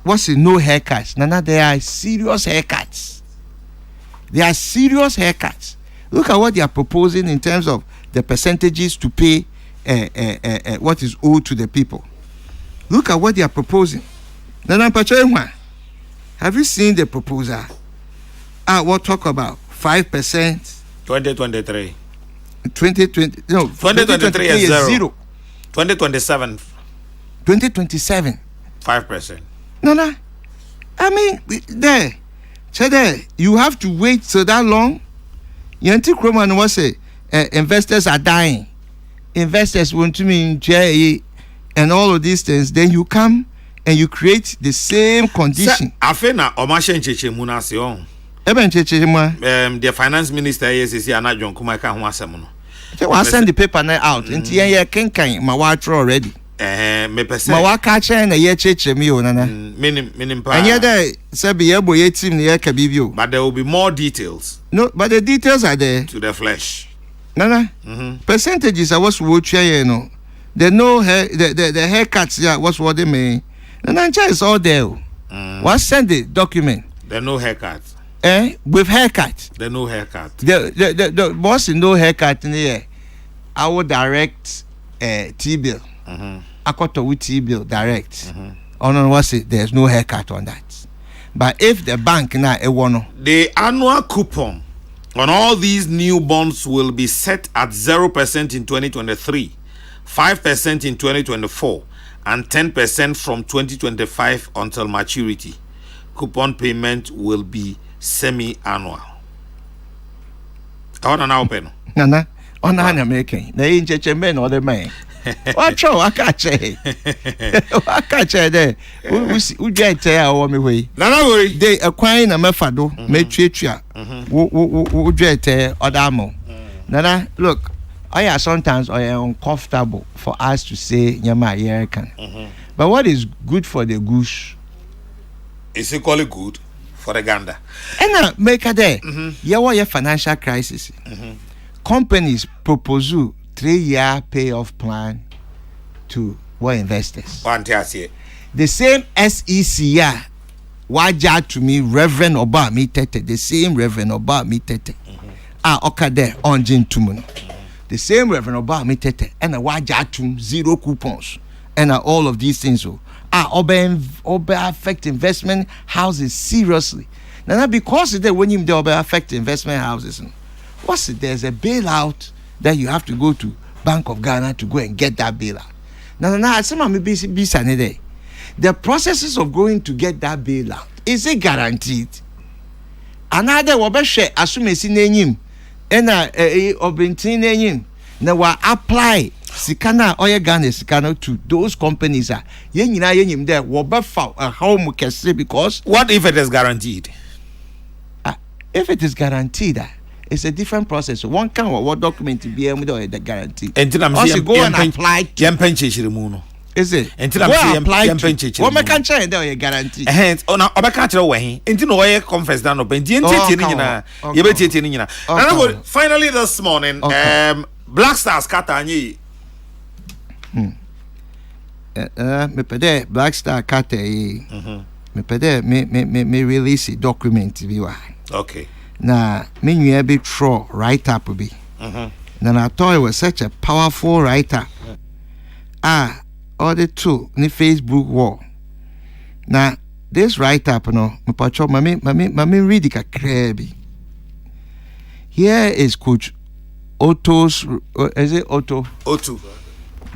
What's it? No haircuts. Nana, there are serious haircuts. There are serious haircuts. Look at what they are proposing in terms of the percentages to pay what is owed to the people. Look at what they are proposing. Nana, have you seen the proposal? We'll talk about 5%. 2023. 2020. No, 2023 is zero. 2027. 2027. 5%. No. I mean, you have to wait so that long. Yanti Kroman was say investors are dying. Investors want to mean J and all of these things. Then you come and you create the same condition. Afena Omashen Cheche Munasion. The finance minister is Anna John Kumaka Huasamuno. I send the paper now out. And yeah, can my water already. Me person. My waka chain a year cheche me on Minim and yet I said be able to team the Kabibio. But there will be more details. No, but the details are there. To the flesh. Nana, percentages I was watching, you know. The no hair, the haircuts, yeah, what's what they mean. The Nancha is all there. What send the document? The no haircut. With haircut. The no haircut. The boss in no haircut in the I will direct T-bill. I got to T-bill direct. Oh no, what's it? There's no haircut on that. But if the bank now the annual coupon on all these new bonds will be set at 0% in 2023, 5% in 2024, and 10% from 2025 until maturity. Coupon payment will be semi-annual. I want to now open. Nana, on an making. They ain't a man or the man. What show? I can't say. I can't say there. We get our way. Nana worry. They acquiring a mefado, metria. Who get Odamo. Nana, look, sometimes I am uncomfortable for us to say Yama AHENKAN. But what is good for the goose is equally good for the gander. And make a day. You financial crisis. Companies propose 3-year payoff plan to what investors. The same SEC waja to me Reverend Obama Tete, the same Reverend Obama Tete. Okade onjin tumuno. The same Reverend Obama Tete and a waja to 0 coupons and all of these things obe affect investment houses seriously. Now because when you affect investment houses, what's it? There's a bailout that you have to go to Bank of Ghana to go and get that bailout. Now, the processes of going to get that bailout, is it guaranteed? Another wabashe assume si nenyim ena obintin nenyim na wa apply sikana oye Ghana sikana to those companies are yen nyina yenyim there wabafa how mu kese because what if it is guaranteed? If it is guaranteed, it's a different process. So one can what document to be able to the guarantee. Also go and apply. Is it? Until I'm apply. What my country there guarantee. Hence, on our country way. Until no confess down open. Finally this morning, Black Stars Katani. Me pede Black Star Kate. Me pede me release a document view. Okay. Na me nua be throw write up be. Na I thought it was such a powerful writer. All the two ni Facebook wall. Na this write up no me pacho mami read it kakrebi. Here is Coach Otto's is it Otto? Otto.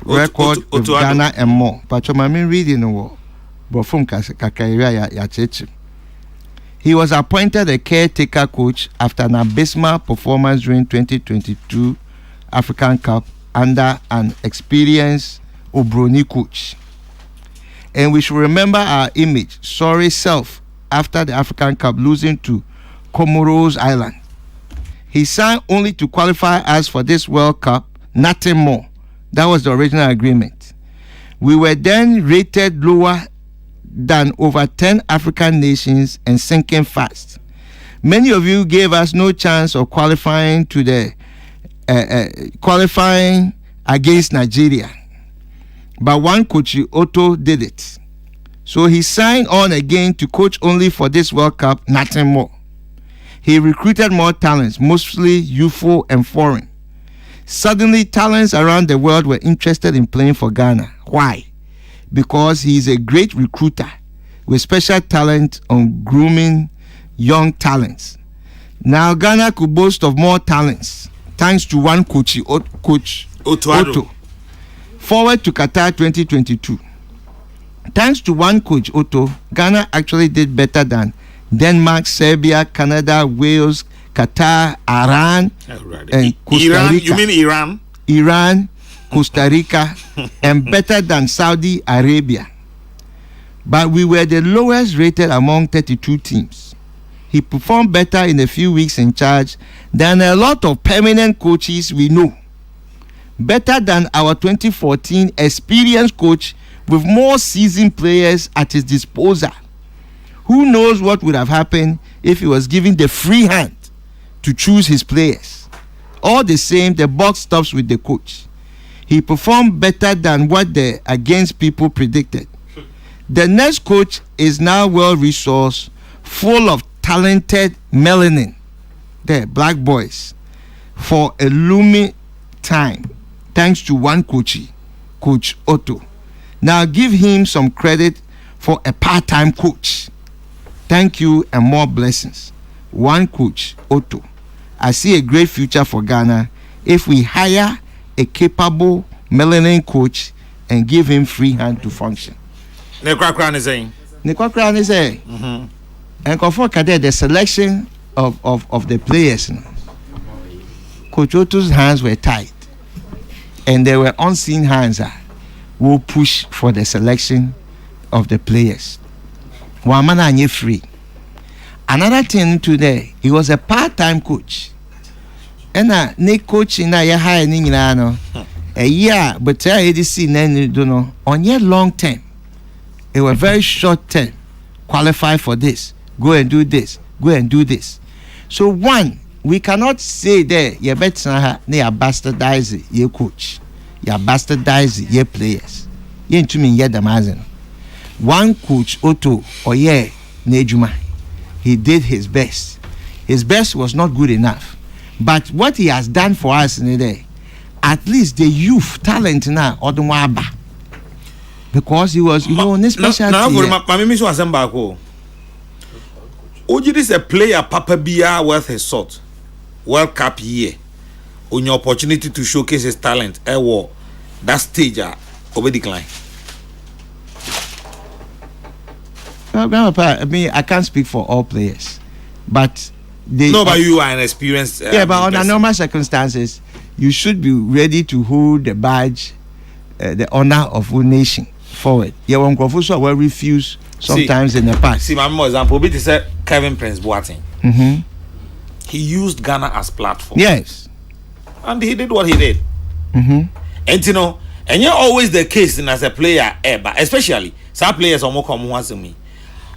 Record of Ghana and more. Pacho mami reading the wall. But from kakairia ya chechi. He was appointed a caretaker coach after an abysmal performance during 2022 African Cup under an experienced Obroni coach. And we should remember our image, sorry self, after the African Cup losing to Comoros Island. He signed only to qualify us for this World Cup, nothing more. That was the original agreement. We were then rated lower than over 10 African nations and sinking fast. Many of you gave us no chance of qualifying to the qualifying against Nigeria, but one coach Otto did it. So he signed on again to coach only for this World Cup, nothing more. He recruited more talents, mostly youthful and foreign. Suddenly, talents around the world were interested in playing for Ghana. Why? Because he is a great recruiter with special talent on grooming young talents. Now Ghana could boast of more talents thanks to one coach Otto. Forward to Qatar 2022. Thanks to one coach Otto, Ghana actually did better than Denmark, Serbia, Canada, Wales, Qatar, Iran, and Costa Rica. You mean Iran? Iran, Costa Rica, and better than Saudi Arabia. But we were the lowest rated among 32 teams. He performed better in a few weeks in charge than a lot of permanent coaches we know. Better than our 2014 experienced coach with more seasoned players at his disposal. Who knows what would have happened if he was given the free hand to choose his players. All the same, the buck stops with the coach. He performed better than what the against people predicted. The next coach is now well-resourced, full of talented melanin, the black boys, for a looming time, thanks to one coach, Coach Otto. Now give him some credit for a part-time coach. Thank you and more blessings. One coach, Otto. I see a great future for Ghana if we hire a capable melanin coach and give him free hand to function. Nekrakran is saying. Nekrakran is saying. And for the selection of the players, Coach Otto's hands were tied, and there were unseen hands who push for the selection of the players. Wamana free. Another thing today, he was a part-time coach. And coach in a year, a year, but I see no on your long term. It was very short term. Qualify for this. Go and do this. Go and do this. So one, we cannot say there you better you bastardize your coach. You bastardize your players. You ain't to me yet the mazin. One coach Otto or Nejuma. He did his best. His best was not good enough. But what he has done for us in the day, at least the youth talent now or the waba. Because he was, in this specialty. Now, Oji is a player, Papa Bia worth his salt. World Cup year. On your opportunity to showcase his talent, that stage over decline. Well, Grandpa, I mean, I can't speak for all players, but but you are an experienced. But under normal circumstances, you should be ready to hold the badge, the honor of a nation forward. You won't will refuse sometimes in the past. See, my more example, but said Kevin Prince Boateng. He used Ghana as platform. Yes, and he did what he did. And and you're always the case as a player, but especially some players are more common once to me.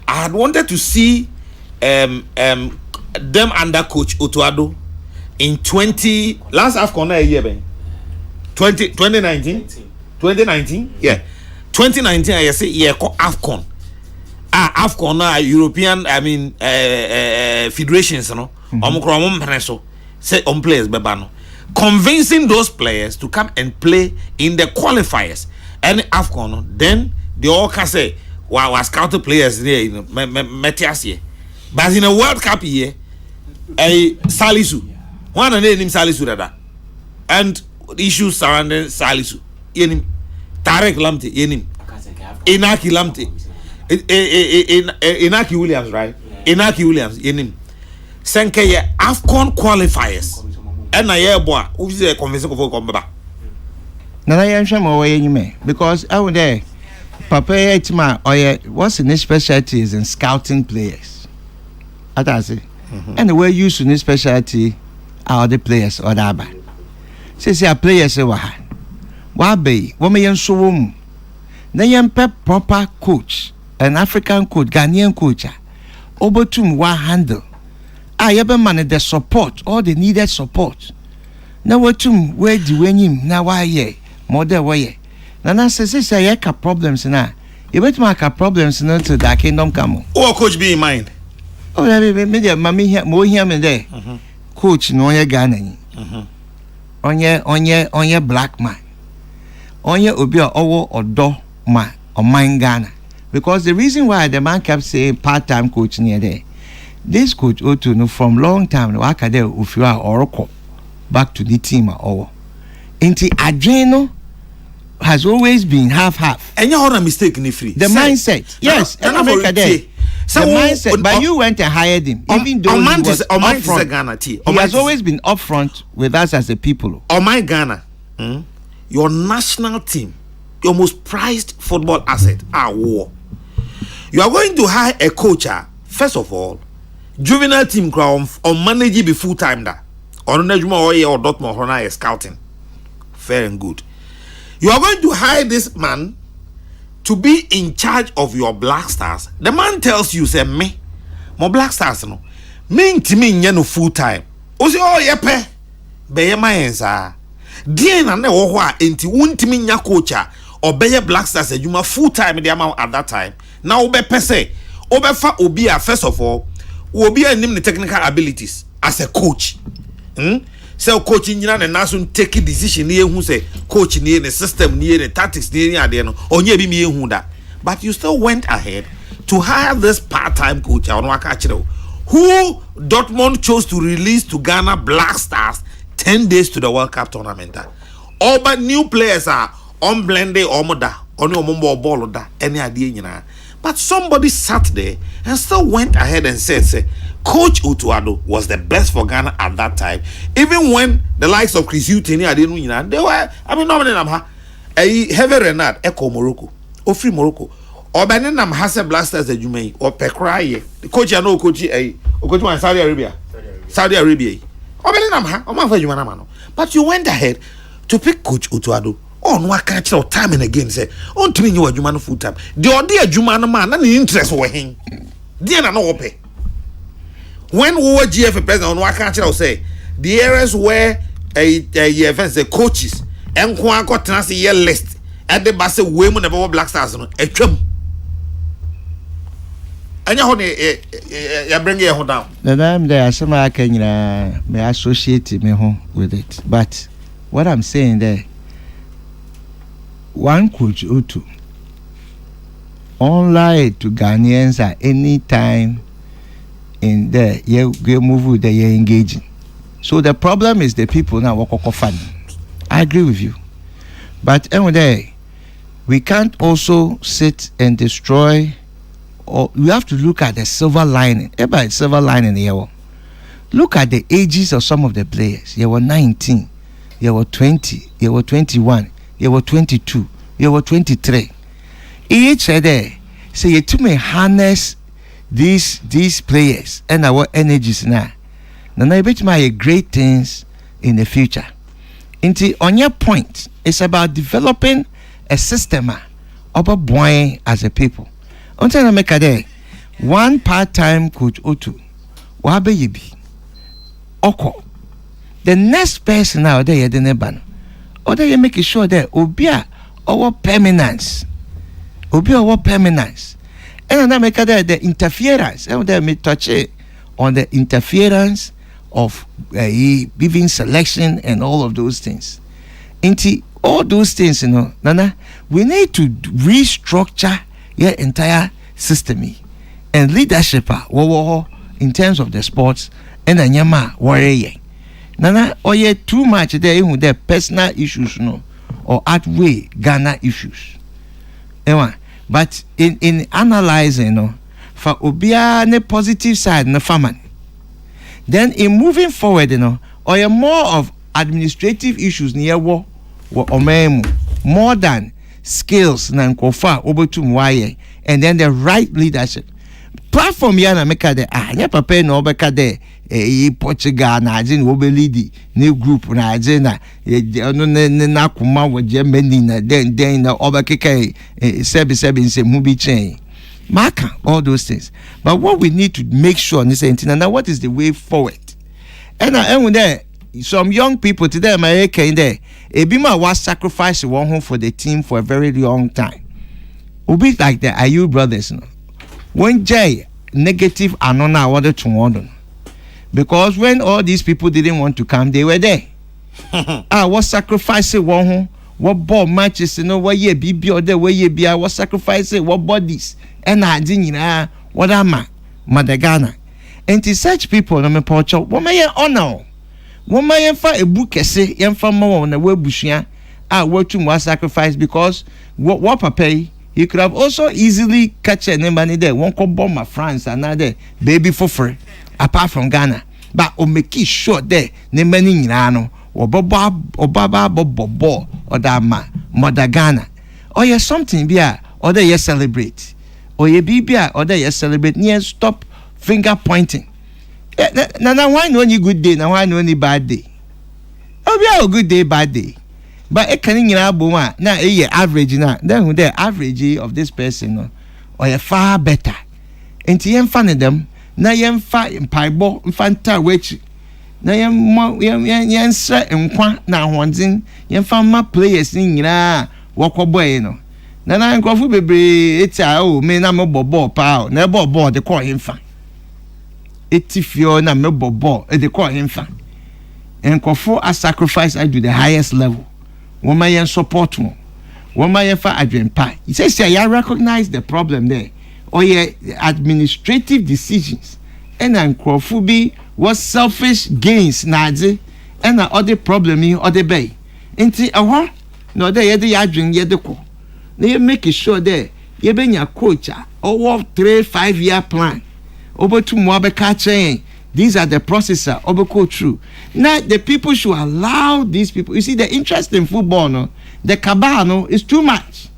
I had wanted to see them under Coach Otuado in last AFCON a year, 2019. 2019, yeah, 2019. I say AFCON. AFCON European, federations, say on players, bebano. Convincing those players to come and play in the qualifiers and AFCON, then they all can say, wow, scouted players there, Metias. But in a World Cup year, a Salisu, one and name Salisu that, and issues surrounding Salisu, Yenim, Tarek Lamte, Yenim, Inaki Lamte, Inaki Williams, right? Inaki Williams, Yenim, Senke AFCON qualifiers. And I hear boy, who is a convincing for come back. Now I am sure you may because I would there. Papa Etima or what's in this specialty is in scouting players. That's it. And the way used in this specialty are the players or the other. Say a player say why be woman so then you proper coach, an African coach, Ghanaian coach. Obotum wa handle. I ever manage the support, all the needed support. Now what where do we now why mother way? Now says I have problems now. You bet my problems now to that kingdom come. Oh, coach be in mind. Oh, mommy here more here and there. Coach no ya Ghana. On your black man. On your obia or do man or mine Ghana. Because the reason why the man kept saying part-time coach near there. This coach Otto no from long time no akade ofira oroko back to the team or inti Adreno has always been half. And you are a mistake in the free. The mindset. Yes, and America there. So mindset, but you went and hired him, even though he was upfront. Ghana, he has always been upfront with us as a people. My Ghana, your national team, your most prized football asset, are war. You are going to hire a coach. First of all, juvenile team ground on manage be full time da. Or Nejuma or Dortmund Hona is scouting. Fair and good. You are going to hire this man to be in charge of your Black Stars. The man tells you, say, me, my Black Stars, no. Me no full time. Osi, oh, yepe. Beye mayensa. Dien na ne wohwa enti wuntimi nya coacha or beye Black Stars ejuma full time the amount at that time. Now obe pese. Obe fa obi a first of all, obi a nim the technical abilities as a coach. So coaching you and nasun take a decision near who say coach near the system near the tactics near the or near be me who that. But you still went ahead to hire this part-time coach who Dortmund chose to release to Ghana Black Stars 10 days to the World Cup tournament. All but new players are on blended or moda on your mumbo ball or any idea you know. But somebody sat there and still went ahead and said, say, Coach Utuado was the best for Ghana at that time. Even when the likes of Chris Uteni, I didn't know, they were, I mean, nominated a heavy Renard, Echo Morocco, or Free Morocco, or Beninam Hase Blasters that you may, or Pekraye, the coach I know, coach A, or coach one Saudi Arabia. Or Beninam, or Mafajumano. But you went ahead to pick Coach Utuado. Oh, no, I can't tell time and again say, on to me, you are Jumano full time. The idea Jumano man, and the interest were him. Dear, no pay. When we were GF president, I can't tell say the areas where events, the coaches, and Kwan got a year list at the bus of women about Black Stars. A chum. And you bring your down. The name there, some I can may associate me with it. But what I'm saying there, one coach or two online to Ghanaians at any time in there you move with the you're engaging. So the problem is the people now walk fun. I agree with you. But anyway, we can't also sit and destroy, or we have to look at the silver lining. About silver lining here. Look at the ages of some of the players. You were 19, you were 20, you were 21. You were 22, you were 23. Each other say you to me harness these players and our energies now. Now I bet my great things in the future. On your point, it's about developing a system of a boy as a people. Until I make a day, one part-time coach Otu, wabe yibi, oko. The next person out there, the neban. Or they make sure that obia our permanence. Obia our permanence. And then make the interference. And then me touch it on the interference of giving selection and all of those things. Into all those things, you know, Nana, we need to restructure your entire system and leadership in terms of the sports and the nyama warrior. Nana, or yet too much there with their personal issues, no, or outweigh Ghana issues. But in analyzing, no, for obia ne positive side no family. Then in moving forward, you know, or a more of administrative issues near war or more than skills nan kofa obotum waye, and then the right leadership. Platform yana meka de nya papa na obeka de Portugal na ajin obelidi new group na ajin na no na kuma wo Germany na then na obekeka sebi say mu bi chain marker all those things. But what we need to make sure is now what is the way forward. And there some young people today my in there ebima was sacrifice one home for the team for a very long time. Obi like the Ayu brothers, no. When Jay negative anona wanted to order, because when all these people didn't want to come, they were there. What sacrificing one home, what ball matches, you know, what ye be or the way ye be, I was sacrificing what bodies, and I didn't what am I, Madagana. And to such people, no me porcho, what may honor? What may find a book say, young from more on the web bushia, I work to more sacrifice because what papa he could have also easily catch a name there. One call bomb my France another baby for free apart from Ghana. But o make sure there name many no or baba bobo or that ma mother Ghana. Or yeah something be or there you celebrate. Or ye be or there you celebrate. Near stop finger pointing. Now why no any good day? Now why no any bad day? Oh be a good day, bad day. But it can in now a average now. Then the average of this person or a far better. And to fan them, na yem fa mpaibo mfanta wechi. Na yem set and kwa na wanzin yem fa ma players in na wako boy no. Na nkofu bebre eta o me na me bobo pa na bobo de call him fan. Etifio na me bobo de call him fan. Nkofu a sacrifice I do the highest level. Woman yen support mo. Woman yen fa adwen pa. He says you recognize the problem there. Or yeah, administrative decisions. And nkofu bi was selfish gains nazi and other problem in other bay. Inti aho no there ye the adwen ye de ko. Na you make sure there ye be your coach or 3-5 year plan. Over to mo abeka chain. These are the processor go through. Now the people should allow these people. You see the interest in football, no, the cabal no is too much.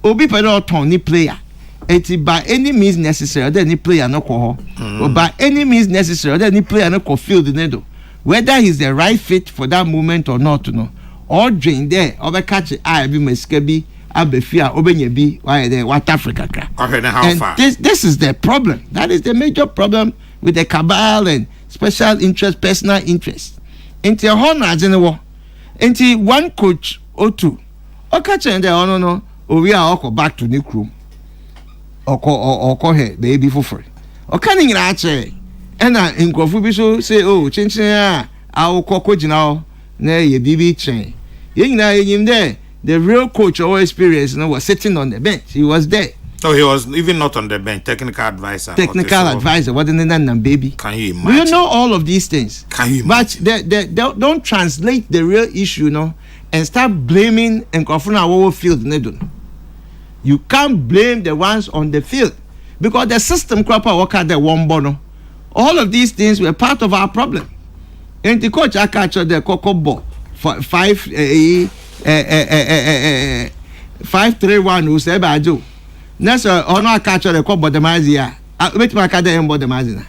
Obi pedo Tony player. It's by any means necessary. Then any player no call. Or by any means necessary. Then any player no call field the needle. Whether he's the right fit for that moment or not, no. Or drain there. Or catch it. I be meskebi. I be fear. Obenye be. Why there? What Africa? Okay, now how far? This is the problem. That is the major problem. With the cabal and special interest, personal interest. Into a honor as in the war. Into one coach or two. Or catch and no. Or we are all back to new room. Or call her baby for free. Or canning in archery. And in Kofubiso say, oh, change our coach now. Nay, ye BB chain. You know him there. The real coach or experience was sitting on the bench. He was there. So he was even not on the bench, technical advisor. Technical advisor, what in the baby? Can you imagine? You know all of these things. Can you imagine? But they don't translate the real issue, and start blaming and confront our field. You can't blame the ones on the field because the system crop work at the one bono. All of these things were part of our problem. And the coach I catch the Kokrokoo for 5-3-1 who said I do. That's honor catcher the call bodemazia. Which my cadre and bodemazina.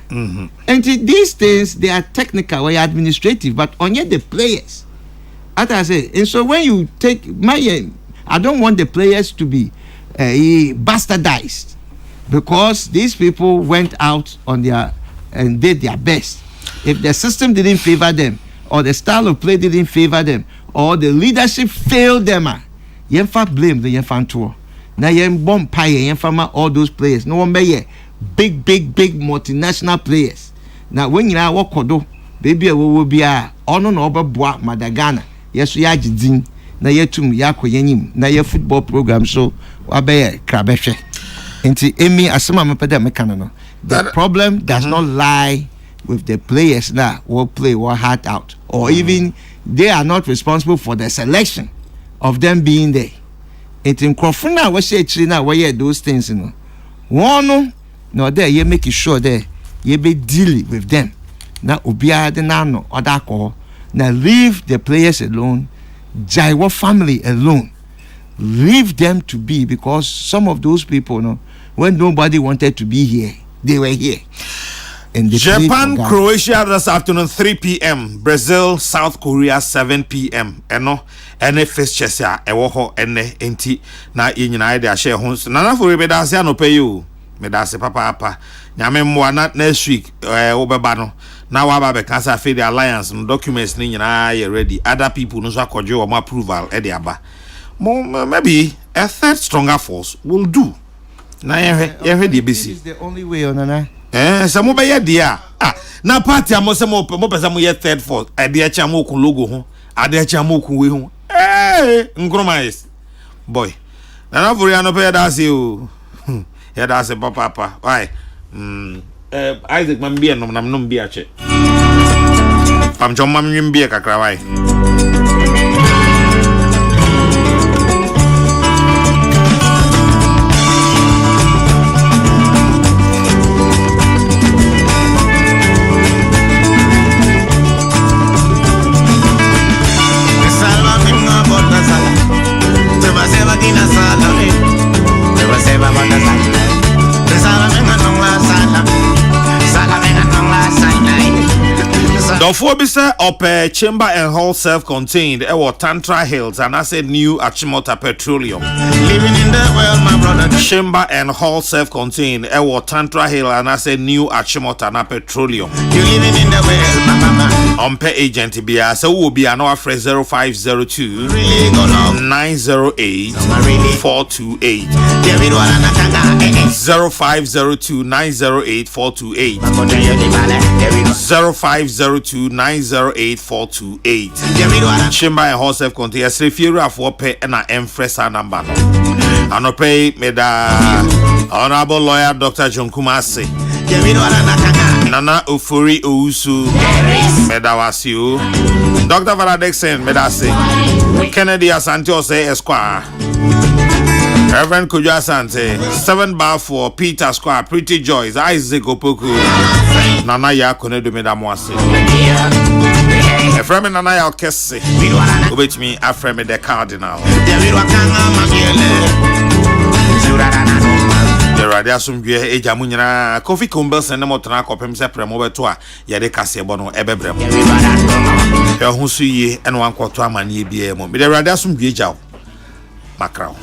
And these things they are technical or administrative, but on yet the players. As I say, and so when you take my I don't want the players to be bastardized because these people went out on their and did their best. If the system didn't favor them, or the style of play didn't favor them, or the leadership failed them, Yenfa blame the Yenfa tour. Now yen bomb pie yen farmer all those players. No one be big multinational players. Now when you walk kodo, baby will be a ono no boa Madagana. Yes, we are jidin. Na yetum yako yenim. Na ye football program so wabe krabeshe. Inti emi asema mepede mekano. The problem does not lie with the players now who play what hard out, or even they are not responsible for the selection of them being there. It in Krofuna was actually now where those things, One no there you make sure there you be dealing with them. Now ubia the nano or that call. Now leave the players alone, Jaiwa family alone. Leave them to be because some of those people when nobody wanted to be here, they were here. Japan, Croatia this afternoon 3 p.m. Brazil, South Korea 7 p.m. Ene first chess ya ewo ene enti na yinyina ide share ho nana for be dance no pay you me dance papa nyame mwa na next week wo beba no na wa ba be kasa fe the alliance no documents ni nyina ye ready other people no so akoje wo approval e de aba maybe a third stronger force will do na ye de besi is the only way onana some be ye dia na party amose mo pesa mo ye third force e de acha mo ku logo ho ade acha mo ku we ho Nkrumais boy na for ya no pay that say o ya da say papa why Isaac man bia no bia che pam jom mam nyim bia kakra why Dofo bi say up chamber and hall self-contained Tantra Hills and I said new Achimota Petroleum. Living in the world, my brother. Chamber and hall self-contained Tantra Hill and I said new Achimota na Petroleum. You living in the world, mama. Umpe agent bia so will be an offer 0502 Really go long. 908 428 0502 908 428 0502 908 428 Chamber and hall self-contained Srefiera for pay and a empresa number no anope meda honorable lawyer Dr. John Kumase Nana Ufuri Ousu Medawasio Dr. Varadexen Medase Kennedy Asante Ose Esquire Reverend Kujo Asante 7 bar for Peter Square Pretty Joyce Isaac Opoku Nana Ya Konedo Medamwase Efreme Nana Ya Okese Obet me Afreme the Cardinal The radiasum gye eja mu nyina Kofi Kumbels and Motana kopem se premo beto a ye de kase bono ebebrem ye ho su yi ene wan kwoto amane bia mu me the radiasum gye eja makraw